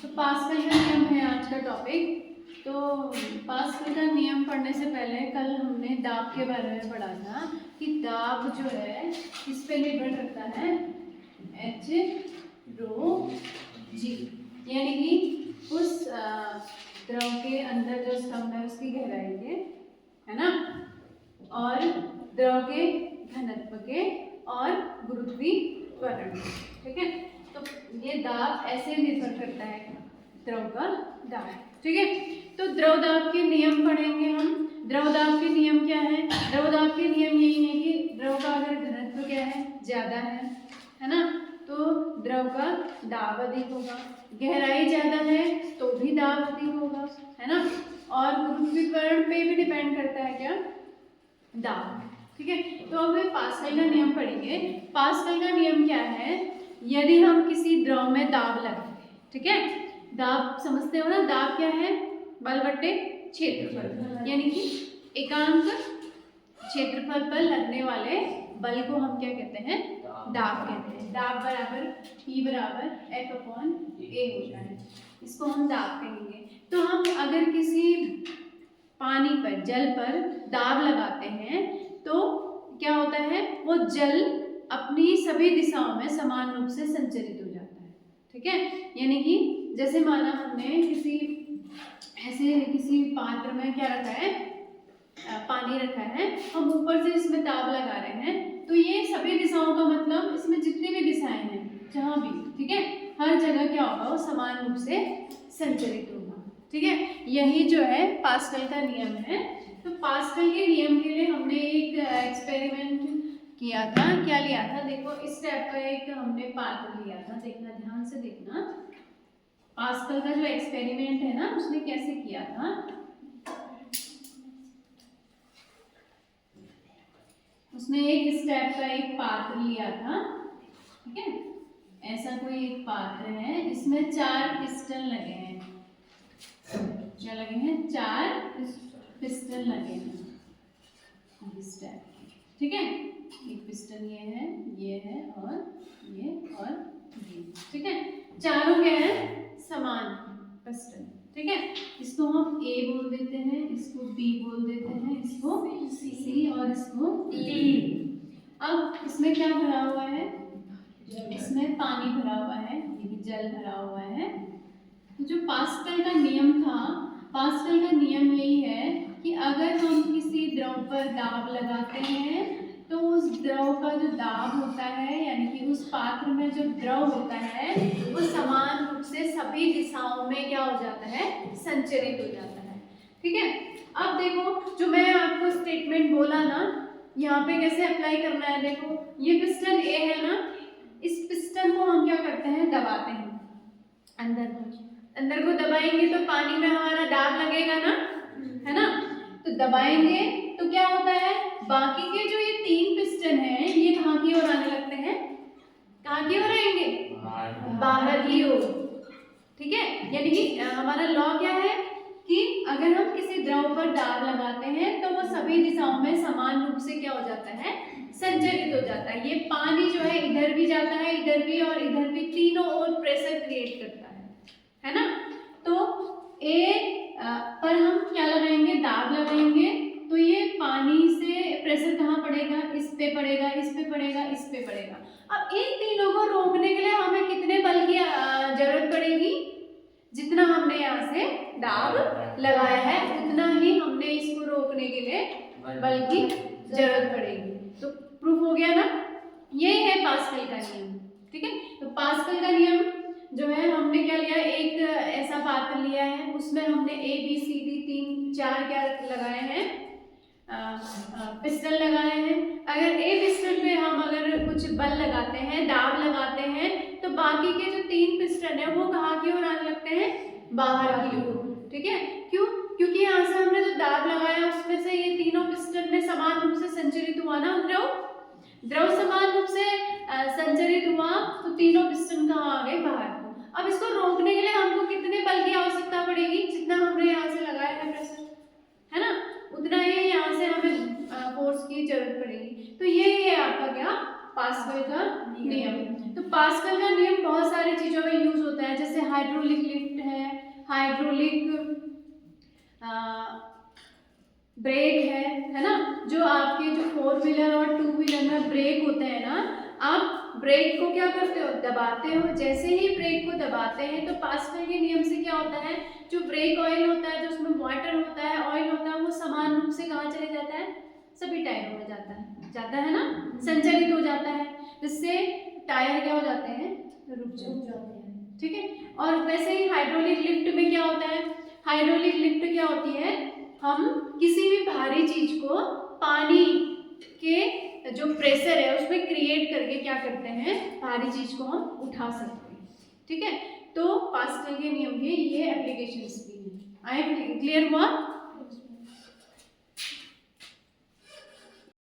तो पास्कल का नियम है आज का टॉपिक। तो पास्कल का नियम पढ़ने से पहले कल हमने दाब के बारे में पढ़ा था कि दाब जो है किस पे निर्भर करता है, एच रो जी, यानी कि उस द्रव के अंदर जो स्तंभ है उसकी गहराई के, है ना, और द्रव के घनत्व के और गुरुत्वीकरण, ठीक है। तो ये दाब ऐसे निर्भर करता है द्रव का दाब, ठीक है। तो द्रव दाब के नियम पढ़ेंगे हम। द्रव दाब के नियम क्या है? द्रव दाब के नियम यही है कि द्रव का अगर घनत्व क्या है, ज्यादा है ना, तो द्रव का दाब अधिक होगा। गहराई ज्यादा है तो भी दाब अधिक होगा, है ना। और गुरुत्वीकरण पे भी डिपेंड करता है क्या, दाब, ठीक है। तो अब हम पास्कल का नियम पढ़ेंगे। पास्कल का नियम क्या है? यदि हम किसी द्रव में दाब लगाते हैं, ठीक है, दाब समझते हो ना, दाब क्या है, बल बट्टे क्षेत्रफल, यानी कि एकांक क्षेत्रफल पर लगने वाले बल को हम क्या कहते हैं, दाब कहते हैं। दाब बराबर P बराबर F/A होता है, इसको हम दाब कहेंगे। तो हम अगर किसी पानी पर, जल पर दाब लगाते हैं तो क्या होता है, वो जल अपनी सभी दिशाओं में समान रूप से संचरित हो जाता है, ठीक है। यानी कि जैसे माना हमने किसी पात्र में क्या रखा है, पानी रखा है, हम ऊपर से इसमें दाब लगा रहे हैं, तो ये सभी दिशाओं का मतलब इसमें जितनी भी दिशाएं हैं, जहां भी, ठीक है, हर जगह क्या होगा, वो समान रूप से संचरित होगा, ठीक है। यही जो है पास्कल का नियम है। तो पास्कल के नियम के लिए हमने एक एक्सपेरिमेंट किया था। क्या लिया था, देखो इस टाइप का एक हमने पात्र लिया था, देखना ध्यान से देखना। पास्कल का जो एक्सपेरिमेंट है ना, उसने कैसे किया था, उसने एक इस टाइप का एक पात्र लिया था, ठीक है। ऐसा कोई एक पात्र है, इसमें 4 पिस्टन लगे हैं। क्या लगे हैं? 4 पिस्टन लगे हैं इस टाइप के, ठीक है। एक पिस्टन ये है और ये और ये, ठीक है। चारों क्या है, समान पिस्टन, ठीक है। इसको हम A बोल देते हैं, इसको B बोल देते हैं, इसको C और इसको D। अब इसमें क्या भरा हुआ है, इसमें पानी भरा हुआ है, जल भरा हुआ है। तो जो पास्कल का नियम था, पास्कल का नियम यही है कि अगर हम किसी द्रव पर दाब लगाते हैं तो उस द्रव का जो दाब होता है, यानी कि उस पात्र में जो द्रव होता है, वो समान रूप से सभी दिशाओं में क्या हो जाता है, संचरित हो जाता है, ठीक है। अब देखो जो मैं आपको स्टेटमेंट बोला ना, यहाँ पे कैसे अप्लाई करना है, देखो ये पिस्टन A है ना, इस पिस्टन को हम क्या करते हैं, दबाते हैं, अंदर को दबाएंगे तो पानी में हमारा दाब लगेगा ना, है ना। तो दबाएंगे तो क्या होता है, बाकी के जो ये 3 पिस्टन हैं, ये कहाँ की ओर आने लगते हैं, कहाँ की ओर आएंगे, बाहर की ओर, ठीक है। यानी कि हमारा लॉ क्या है कि अगर हम किसी द्रव पर दाब लगाते हैं तो वो सभी दिशाओं में समान रूप से क्या हो जाता है, संचरित हो जाता है। ये पानी जो है इधर भी जाता है, इधर भी और इधर भी, तीनों ओर प्रेशर क्रिएट करता है ना। तो A पर हम क्या लगाएंगे, दाब लगाएंगे, तो ये पानी से प्रेशर कहाँ पड़ेगा, इस पे पड़ेगा, इस पे पड़ेगा, इस पे पड़ेगा। अब इन तीनों को रोकने के लिए हमें कितने बल की जरूरत पड़ेगी, जितना हमने यहाँ से दाब लगाया है उतना ही हमने इसको रोकने के लिए बल की जरूरत पड़ेगी। तो प्रूफ हो गया ना, ये है पास्कल का नियम, ठीक है। तो पास्कल का नियम जो है, हमने क्या लिया, एक ऐसा पात्र लिया है, उसमें हमने A B C D 4 क्या लगाए हैं, पिस्टन लगाए हैं। अगर A पिस्टन पे हम अगर कुछ बल लगाते हैं, दाब लगाते हैं, तो बाकी के जो 3 पिस्टन है वो कहाँ की ओर आने लगते हैं, बाहर की ओर, ठीक है। क्यों? क्योंकि यहाँ से हमने जो दाब लगाया उसमें से ये तीनों पिस्टन में समान रूप से संचरित हुआ ना, द्रव समान रूप से संचरित हुआ, तो तीनों पिस्टन कहाँ आ गए, बाहर। अब इसको रोकने के लिए हमको कितने बल की आवश्यकता पड़ेगी, जितना हमने यहाँ से लगाया है प्रेशर, है ना, उतना ही यहाँ से हमें फोर्स की जरूरत पड़ेगी। तो ये है आपका क्या, पास्कल का नियम। तो पास्कल का नियम बहुत सारी चीजों में यूज होता है, जैसे हाइड्रोलिक लिफ्ट लिफ्ट है, हाइड्रोलिक ब्रेक है ना। जो आपके जो 4 व्हीलर और 2 व्हीलर में ब्रेक होते हैं ना, आप ब्रेक को क्या करते हो, दबाते हो। जैसे ही ब्रेक को दबाते हैं तो पास्कल के नियम से क्या होता है, जो ब्रेक ऑयल होता है, जो उसमें वाटर होता है, ऑयल होता है, वो समान रूप से कहाँ चले जाता है, सभी टायरों में जाता है ना, संचलित हो जाता है, जिससे टायर क्या हो जाते हैं, रुक जाते हैं। ठीक है। और वैसे ही हाइड्रोलिक लिफ्ट में क्या होता है, हाइड्रोलिक लिफ्ट क्या होती है, हम किसी भी भारी चीज को पानी के जो प्रेशर है उसमें क्रिएट करके क्या करते हैं, भारी चीज को हम उठा सकते हैं। ठीक है। तो पास्कल के नियम के ये एप्लीकेशंस भी हैं। आई क्लियर हुआ?